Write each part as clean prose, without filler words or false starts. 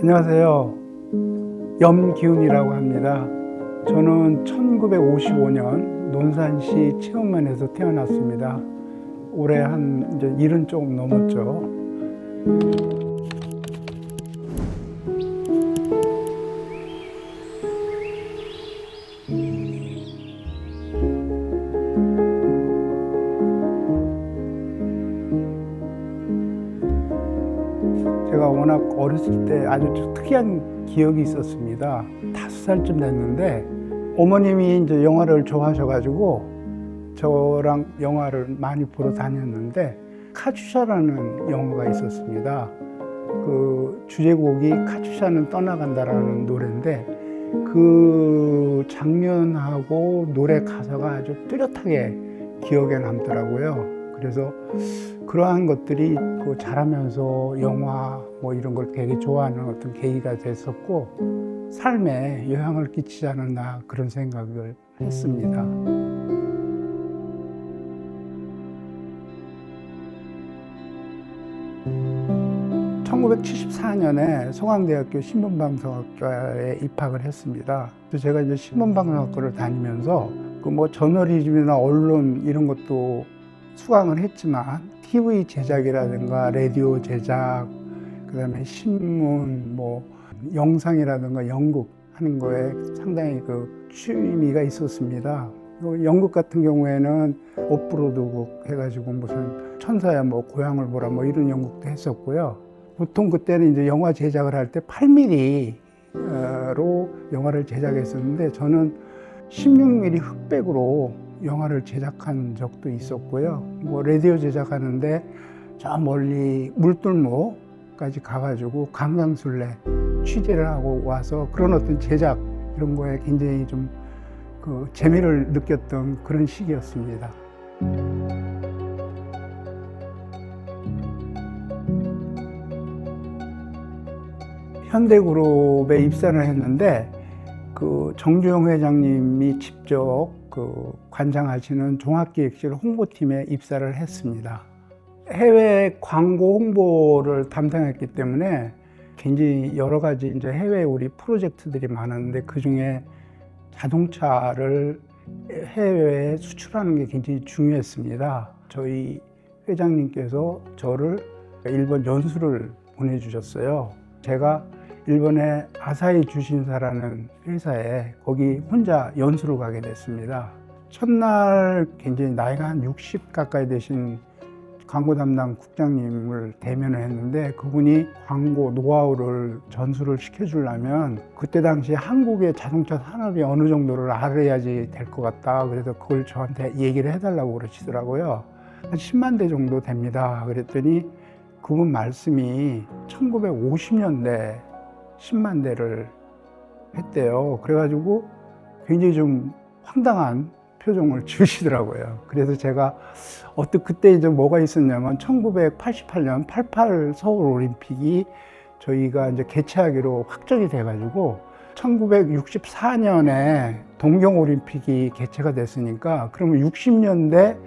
안녕하세요. 염기훈이라고 합니다. 저는 1955년 논산시 치읍면에서 태어났습니다. 올해 한 이제 70 조금 넘었죠. 제가 워낙 어렸을 때 아주 특이한 기억이 있었습니다. 5살쯤 됐는데 어머님이 이제 영화를 좋아하셔가지고 저랑 영화를 많이 보러 다녔는데 카츄샤라는 영화가 있었습니다. 그 주제곡이 카츄샤는 떠나간다라는 노래인데 그 장면하고 노래 가사가 아주 뚜렷하게 기억에 남더라고요. 그래서 그러한 것들이 자라면서 영화 뭐 이런 걸 되게 좋아하는 어떤 계기가 됐었고 삶에 영향을 끼치지 않았나 그런 생각을 했습니다. (1974년에) 서강대학교 신문방송학과에 입학을 했습니다. 그래서 제가 이제 신문방송학과를 다니면서 저널리즘이나 언론 이런 것도 수강을 했지만 TV 제작이라든가 라디오 제작, 그다음에 신문, 영상이라든가 연극 하는 거에 상당히 취미가 있었습니다. 연극 같은 경우에는 오프로드극 해가지고 무슨 천사야 고향을 보라 이런 연극도 했었고요. 보통 그때는 이제 영화 제작을 할 때 8mm로 영화를 제작했었는데 저는 16mm 흑백으로 영화를 제작한 적도 있었고요. 라디오 제작하는데 저 멀리 물들모까지 가가지고 강강술래 취재를 하고 와서 그런 어떤 제작 이런 거에 굉장히 좀 재미를 느꼈던 그런 시기였습니다. 현대그룹에 입사를 했는데 정주영 회장님이 직접 관장하시는 종합기획실 홍보팀에 입사를 했습니다. 해외 광고 홍보를 담당했기 때문에 굉장히 여러 가지 이제 해외 우리 프로젝트들이 많았는데 그 중에 자동차를 해외에 수출하는 게 굉장히 중요했습니다. 저희 회장님께서 저를 일본 연수를 보내주셨어요. 제가 일본의 아사히 주신사라는 회사에 거기 혼자 연수를 가게 됐습니다. 첫날 굉장히 나이가 한 60 가까이 되신 광고 담당 국장님을 대면을 했는데 그분이 광고 노하우를 전수를 시켜주려면 그때 당시 한국의 자동차 산업이 어느 정도를 알아야지 될 것 같다. 그래서 그걸 저한테 얘기를 해달라고 그러시더라고요. 한 10만 대 정도 됩니다. 그랬더니 그분 말씀이 1950년대 10만 대를 했대요. 그래가지고 굉장히 좀 황당한 표정을 지으시더라고요. 그래서 제가 그때 이제 뭐가 있었냐면 1988년 88 서울 올림픽이 저희가 이제 개최하기로 확정이 돼가지고 1964년에 동경 올림픽이 개최가 됐으니까 그러면 60년대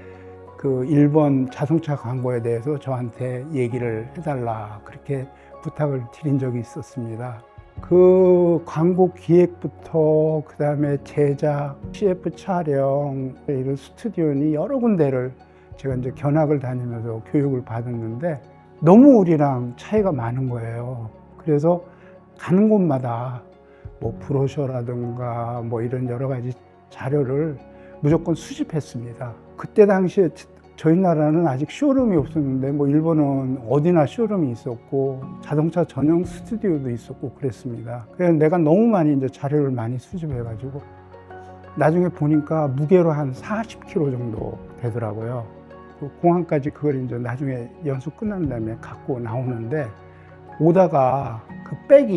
일본 자동차 광고에 대해서 저한테 얘기를 해달라 그렇게 부탁을 드린 적이 있었습니다. 그 광고 기획부터 그 다음에 제작, CF 촬영 이런 스튜디오니 여러 군데를 제가 이제 견학을 다니면서 교육을 받았는데 너무 우리랑 차이가 많은 거예요. 그래서 가는 곳마다 브로셔라든가 이런 여러 가지 자료를 무조건 수집했습니다. 그때 당시에 저희 나라는 아직 쇼룸이 없었는데 일본은 어디나 쇼룸이 있었고 자동차 전용 스튜디오도 있었고 그랬습니다. 그래서 내가 너무 많이 이제 자료를 많이 수집해가지고 나중에 보니까 무게로 한 40kg 정도 되더라고요. 공항까지 그걸 이제 나중에 연수 끝난 다음에 갖고 나오는데 오다가 백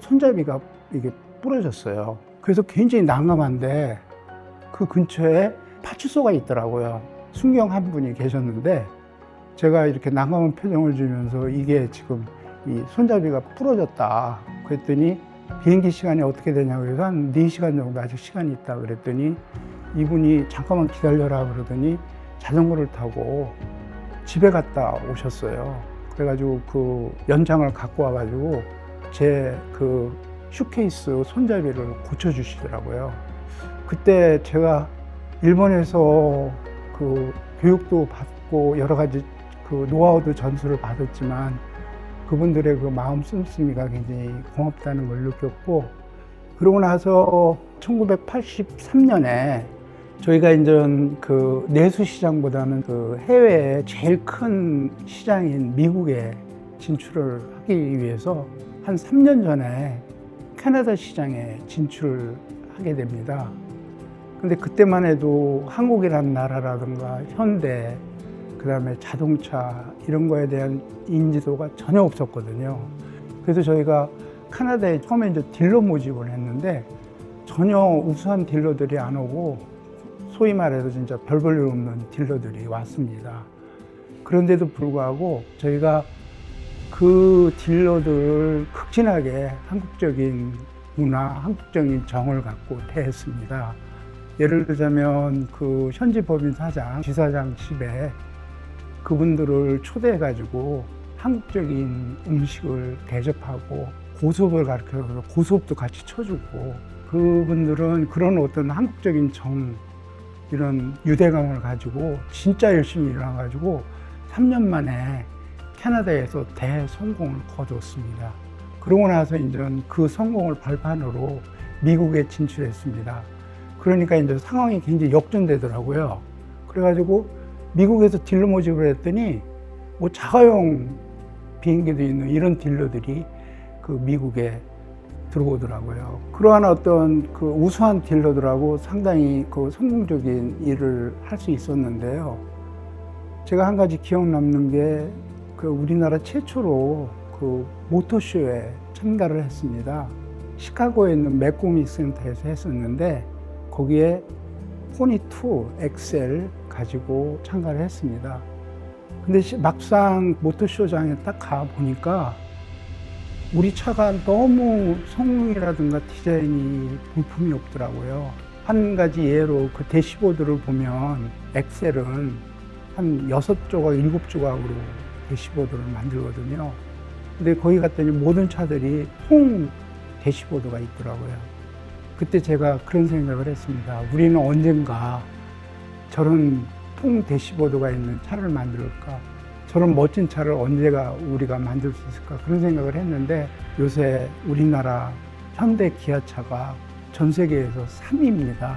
손잡이가 이게 부러졌어요. 그래서 굉장히 난감한데 그 근처에 파출소가 있더라고요. 순경 한 분이 계셨는데 제가 이렇게 난감한 표정을 지으면서 이게 지금 이 손잡이가 부러졌다 그랬더니 비행기 시간이 어떻게 되냐고 해서 한 4시간 정도 아직 시간이 있다 그랬더니 이분이 잠깐만 기다려라 그러더니 자전거를 타고 집에 갔다 오셨어요. 그래가지고 그 연장을 갖고 와가지고 제 그 슈케이스 손잡이를 고쳐주시더라고요. 그때 제가 일본에서 그 교육도 받고 여러 가지 그 노하우도 전수를 받았지만 그분들의 그 마음 씀씀이가 굉장히 고맙다는 걸 느꼈고, 그러고 나서 1983년에 저희가 이제 그 내수 시장보다는 그 해외의 제일 큰 시장인 미국에 진출을 하기 위해서 한 3년 전에 캐나다 시장에 진출을 하게 됩니다. 근데 그때만 해도 한국이라는 나라라든가 현대, 그 다음에 자동차 이런 거에 대한 인지도가 전혀 없었거든요. 그래서 저희가 캐나다에 처음에 이제 딜러 모집을 했는데 전혀 우수한 딜러들이 안 오고 소위 말해서 진짜 별 볼 일 없는 딜러들이 왔습니다. 그런데도 불구하고 저희가 그 딜러들을 극진하게 한국적인 문화, 한국적인 정을 갖고 대했습니다. 예를 들자면 그 현지 법인 사장, 지사장 집에 그분들을 초대해가지고 한국적인 음식을 대접하고 고수업을 가르쳐서 고수업도 같이 쳐주고, 그분들은 그런 어떤 한국적인 정, 이런 유대감을 가지고 진짜 열심히 일어나가지고 3년 만에 캐나다에서 대성공을 거뒀습니다. 그러고 나서 이제 그 성공을 발판으로 미국에 진출했습니다. 그러니까 이제 상황이 굉장히 역전되더라고요. 그래가지고 미국에서 딜러 모집을 했더니 뭐 자가용 비행기도 있는 이런 딜러들이 그 미국에 들어오더라고요. 그러한 어떤 그 우수한 딜러들하고 상당히 그 성공적인 일을 할 수 있었는데요. 제가 한 가지 기억 남는 게 그 우리나라 최초로 그 모터쇼에 참가를 했습니다. 시카고에 있는 맥코미 센터에서 했었는데 거기에 포니2 엑셀 가지고 참가를 했습니다. 근데 막상 모터쇼장에 딱 가보니까 우리 차가 너무 성능이라든가 디자인이 볼품이 없더라고요. 한 가지 예로 그 대시보드를 보면 엑셀은 한 6조각, 7조각으로 대시보드를 만들거든요. 근데 거기 갔더니 모든 차들이 통 대시보드가 있더라고요. 그때 제가 그런 생각을 했습니다. 우리는 언젠가 저런 통 대시보드가 있는 차를 만들까? 저런 멋진 차를 언제가 우리가 만들 수 있을까? 그런 생각을 했는데 요새 우리나라 현대 기아차가 전 세계에서 3위입니다.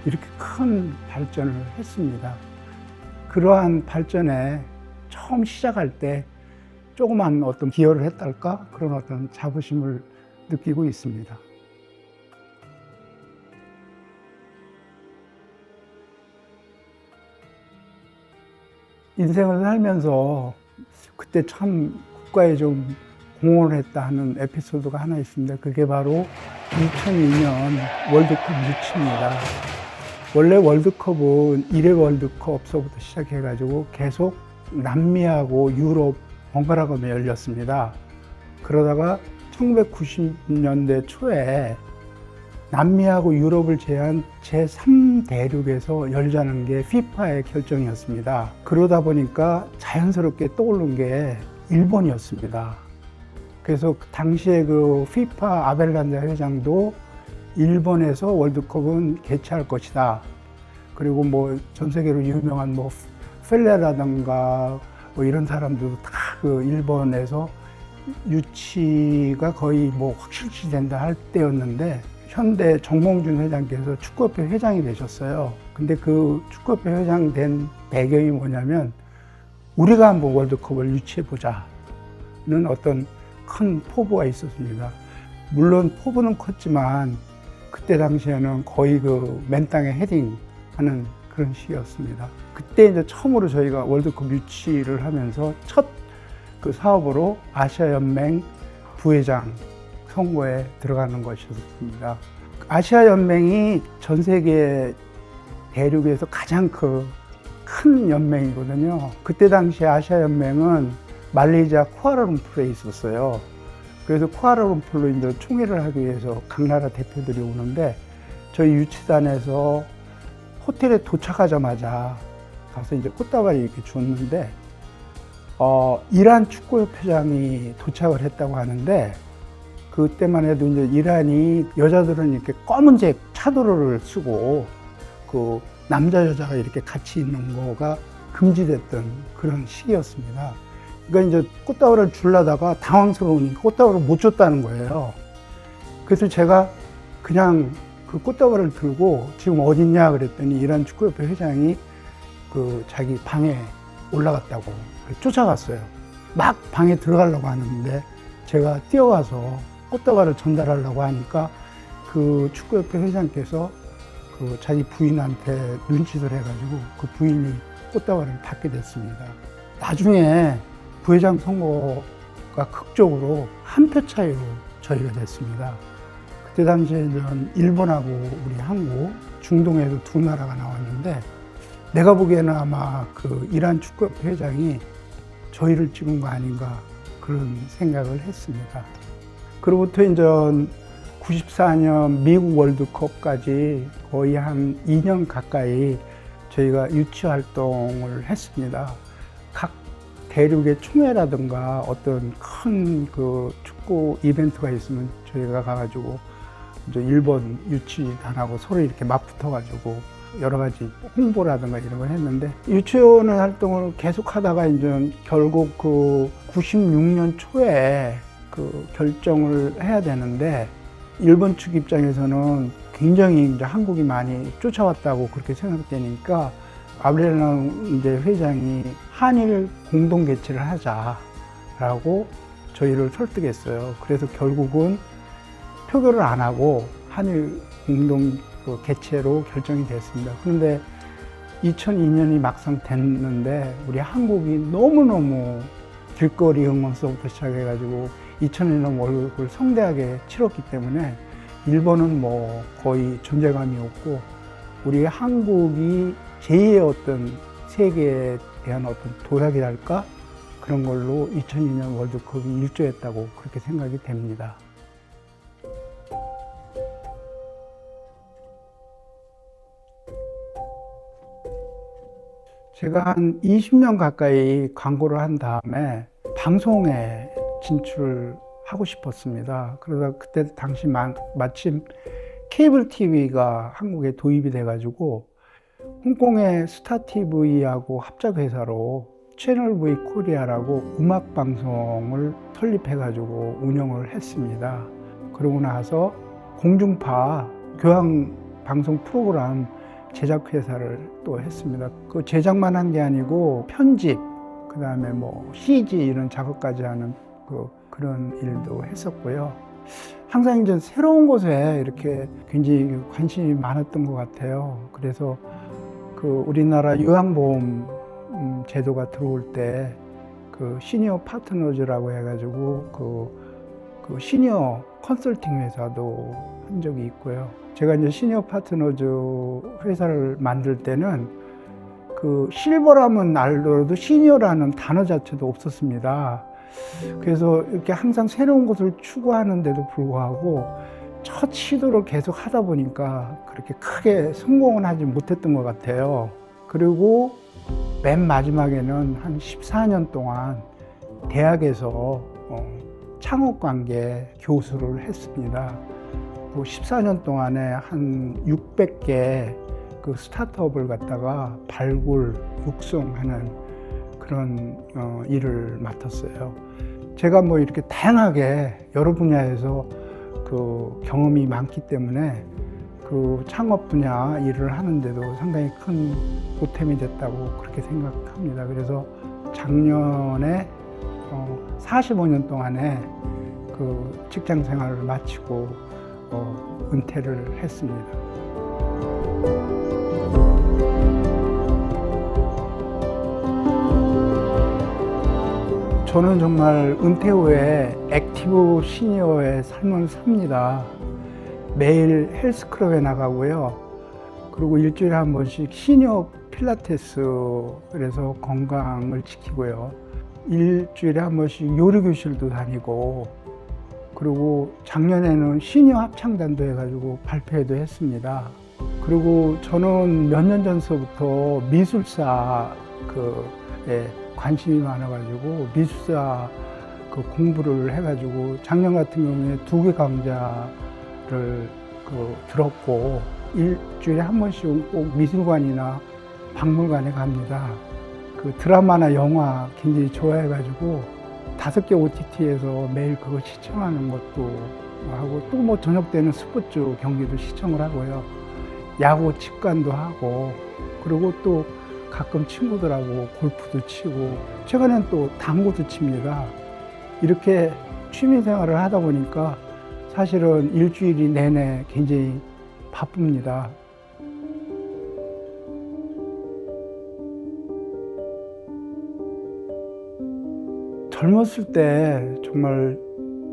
이렇게 큰 발전을 했습니다. 그러한 발전에 처음 시작할 때 조그만 어떤 기여를 했달까? 그런 어떤 자부심을 느끼고 있습니다. 인생을 살면서 그때 참 국가에 좀 공헌을 했다 하는 에피소드가 하나 있습니다. 그게 바로 2002년 월드컵 유치입니다. 원래 월드컵은 1회 월드컵서부터 시작해가지고 계속 남미하고 유럽, 번갈아 가며 열렸습니다. 그러다가 1990년대 초에 남미하고 유럽을 제한 제3대륙에서 열자는 게 FIFA의 결정이었습니다. 그러다 보니까 자연스럽게 떠오른 게 일본이었습니다. 그래서 당시에 그 FIFA 아벨란자 회장도 일본에서 월드컵은 개최할 것이다. 그리고 뭐 전 세계로 유명한 뭐 펠레라든가 뭐 이런 사람들도 다 그 일본에서 유치가 거의 뭐 확실시 된다 할 때였는데 현대 정몽준 회장께서 축구협회 회장이 되셨어요. 근데 그 축구협회 회장 된 배경이 뭐냐면 우리가 한번 월드컵을 유치해보자는 어떤 큰 포부가 있었습니다. 물론 포부는 컸지만 그때 당시에는 거의 그 맨 땅에 헤딩하는 그런 시기였습니다. 그때 이제 처음으로 저희가 월드컵 유치를 하면서 첫 그 사업으로 아시아연맹 부회장 선거에 들어가는 것이었습니다. 아시아연맹이 전 세계 대륙에서 가장 큰 연맹이거든요. 그때 당시 아시아연맹은 말레이시아 쿠알라룸푸르에 있었어요. 그래서 쿠알라룸푸르로 이제 총회를 하기 위해서 각 나라 대표들이 오는데 저희 유치단에서 호텔에 도착하자마자 가서 이제 꽃다발을 이렇게 줬는데 이란 축구협회장이 도착을 했다고 하는데 그때만 해도 이제 이란이 여자들은 이렇게 검은색 차도를 쓰고 그 남자 여자가 이렇게 같이 있는 거가 금지됐던 그런 시기였습니다. 그러니까 이제 꽃다발을 주려다가 당황스러우니까 꽃다발을 못 줬다는 거예요. 그래서 제가 그냥 그 꽃다발을 들고 지금 어딨냐 그랬더니 이란 축구협회 회장이 그 자기 방에 올라갔다고 쫓아갔어요. 막 방에 들어가려고 하는데 제가 뛰어가서 꽃다발을 전달하려고 하니까 그 축구협회 회장께서 그 자기 부인한테 눈짓을 해가지고 그 부인이 꽃다발을 받게 됐습니다. 나중에 부회장 선거가 극적으로 한 표 차이로 저희가 됐습니다. 그때 당시에 일본하고 우리 한국, 중동에도 두 나라가 나왔는데 내가 보기에는 아마 그 이란 축구협회 회장이 저희를 찍은 거 아닌가 그런 생각을 했습니다. 그로부터 이제 94년 미국 월드컵까지 거의 한 2년 가까이 저희가 유치 활동을 했습니다. 각 대륙의 총회라든가 어떤 큰 그 축구 이벤트가 있으면 저희가 가가지고 이제 일본 유치단하고 서로 이렇게 맞붙어가지고 여러 가지 홍보라든가 이런 걸 했는데 유치원 활동을 계속 하다가 이제 결국 그 96년 초에 그 결정을 해야 되는데 일본 측 입장에서는 굉장히 이제 한국이 많이 쫓아왔다고 그렇게 생각되니까 아브렐랑 이제 회장이 한일 공동 개최를 하자라고 저희를 설득했어요. 그래서 결국은 표결을 안 하고 한일 공동 개최로 결정이 됐습니다. 그런데 2002년이 막상 됐는데 우리 한국이 너무너무 길거리 응원서부터 시작해가지고 2002년 월드컵을 성대하게 치렀기 때문에 일본은 뭐 거의 존재감이 없고 우리 한국이 제2의 어떤 세계에 대한 어떤 도약이랄까 그런 걸로 2002년 월드컵이 일조했다고 그렇게 생각이 됩니다. 제가 한 20년 가까이 광고를 한 다음에 방송에 진출을 하고 싶었습니다. 그러다 그때 당시 마침 케이블 TV가 한국에 도입이 돼가지고 홍콩의 스타TV하고 합작회사로 채널 V 코리아라고 음악 방송을 설립해가지고 운영을 했습니다. 그러고 나서 공중파 교양 방송 프로그램 제작회사를 또 했습니다. 그 제작만 한 게 아니고 편집, 그 다음에 뭐 CG 이런 작업까지 하는 그런 일도 했었고요. 항상 이제 새로운 곳에 이렇게 굉장히 관심이 많았던 것 같아요. 그래서 그 우리나라 요양보험 제도가 들어올 때 그 시니어 파트너즈라고 해가지고 그 시니어 컨설팅 회사도 한 적이 있고요. 제가 이제 시니어 파트너즈 회사를 만들 때는 그 실버라면 알더라도 시니어라는 단어 자체도 없었습니다. 그래서 이렇게 항상 새로운 것을 추구하는데도 불구하고 첫 시도를 계속 하다 보니까 그렇게 크게 성공은 하지 못했던 것 같아요. 그리고 맨 마지막에는 한 14년 동안 대학에서 창업관계 교수를 했습니다. 그 14년 동안에 한 600개 그 스타트업을 갖다가 발굴, 육성하는 그런 일을 맡았어요. 제가 뭐 이렇게 다양하게 여러 분야에서 그 경험이 많기 때문에 그 창업 분야 일을 하는데도 상당히 큰 보탬이 됐다고 그렇게 생각합니다. 그래서 작년에 45년 동안에 그 직장 생활을 마치고 은퇴를 했습니다. 저는 정말 은퇴 후에 액티브 시니어의 삶을 삽니다. 매일 헬스클럽에 나가고요. 그리고 일주일에 한 번씩 시니어 필라테스, 그래서 건강을 지키고요. 일주일에 한 번씩 요리교실도 다니고, 그리고 작년에는 시니어 합창단도 해가지고 발표회도 했습니다. 그리고 저는 몇 년 전서부터 미술사에 관심이 많아가지고 미술사 그 공부를 해가지고 작년 같은 경우에 2개 강좌를 들었고 일주일에 한 번씩은 꼭 미술관이나 박물관에 갑니다. 그 드라마나 영화 굉장히 좋아해가지고 5개 OTT에서 매일 그거 시청하는 것도 하고 또 뭐 저녁 때는 스포츠 경기도 시청을 하고요. 야구 직관도 하고 그리고 또 가끔 친구들하고 골프도 치고 최근엔 또 당구도 칩니다. 이렇게 취미 생활을 하다 보니까 사실은 일주일이 내내 굉장히 바쁩니다. 젊었을 때 정말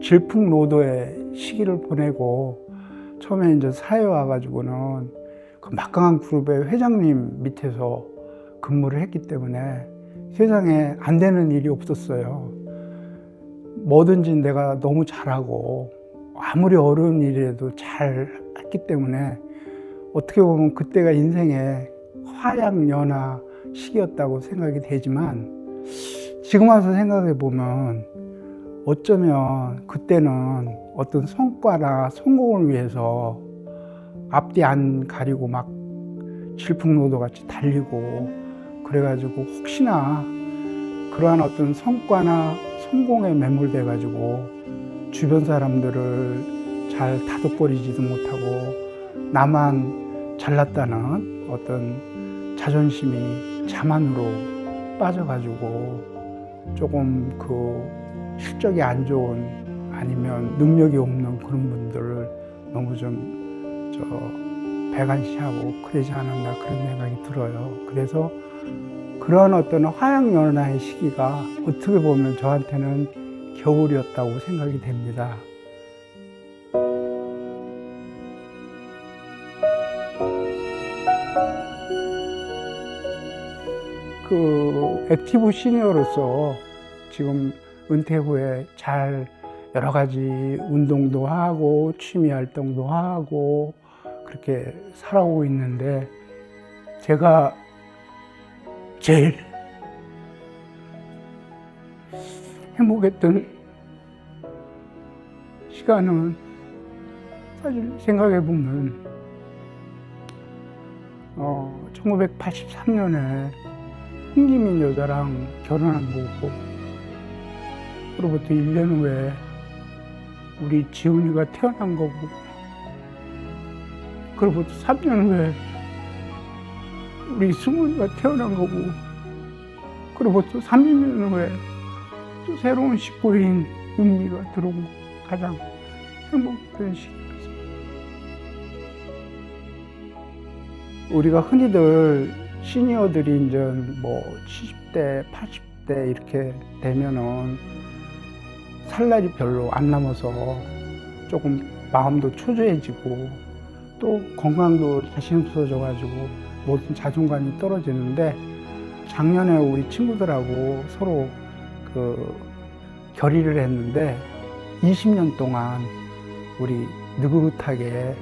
질풍노도의 시기를 보내고 처음에 이제 사회 와가지고는 그 막강한 그룹의 회장님 밑에서 근무를 했기 때문에 세상에 안 되는 일이 없었어요. 뭐든지 내가 너무 잘하고 아무리 어려운 일이라도 잘 했기 때문에 어떻게 보면 그때가 인생의 화양연화 시기였다고 생각이 되지만 지금 와서 생각해 보면 어쩌면 그때는 어떤 성과나 성공을 위해서 앞뒤 안 가리고 막 질풍노도 같이 달리고 그래가지고 혹시나 그러한 어떤 성과나 성공에 매몰돼 가지고 주변 사람들을 잘 다독거리지도 못하고 나만 잘났다는 어떤 자존심이 자만으로 빠져가지고 조금 실적이 안 좋은 아니면 능력이 없는 그런 분들을 너무 좀 배관시하고 그러지 않았나 그런 생각이 들어요. 그래서 그런 어떤 화양연화의 시기가 어떻게 보면 저한테는 겨울이었다고 생각이 됩니다. 액티브 시니어로서 지금 은퇴 후에 잘 여러 가지 운동도 하고 취미 활동도 하고 그렇게 살아오고 있는데 제가 제일 행복했던 시간은 사실 생각해 보면 1983년에 홍기민 여자랑 결혼한 거고 그로부터 1년 후에 우리 지훈이가 태어난 거고 그로부터 3년 후에 우리 승훈이가 태어난 거고 그로부터 30년 후에 또 새로운 식구인 윤미가 들어온 거 가장 행복했던 시기였어요. 우리가 흔히들 시니어들이 이제 뭐 70대, 80대 이렇게 되면은 살 날이 별로 안 남아서 조금 마음도 초조해지고 또 건강도 자신 없어져가지고 모든 자존감이 떨어지는데 작년에 우리 친구들하고 서로 결의를 했는데 20년 동안 우리 느긋하게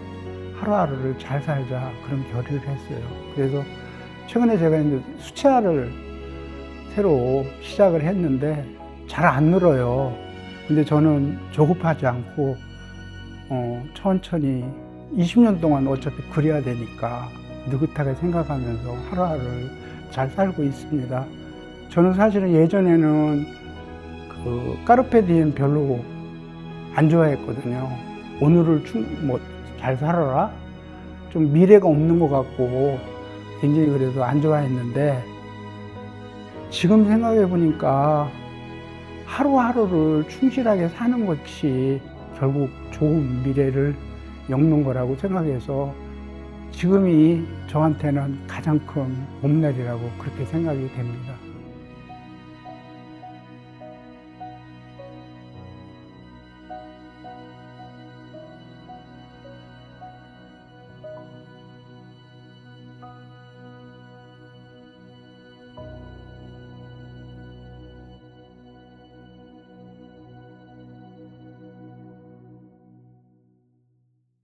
하루하루를 잘 살자 그런 결의를 했어요. 그래서 최근에 제가 이제 수채화를 새로 시작을 했는데 잘 안 늘어요. 근데 저는 조급하지 않고 천천히 20년 동안 어차피 그려야 되니까 느긋하게 생각하면서 하루하루를 잘 살고 있습니다. 저는 사실은 예전에는 까르페 디엠 별로 안 좋아했거든요. 오늘을 잘 살아라? 좀 미래가 없는 것 같고 굉장히 그래서 안 좋아했는데 지금 생각해 보니까 하루하루를 충실하게 사는 것이 결국 좋은 미래를 엮는 거라고 생각해서 지금이 저한테는 가장 큰 봄날이라고 그렇게 생각이 됩니다.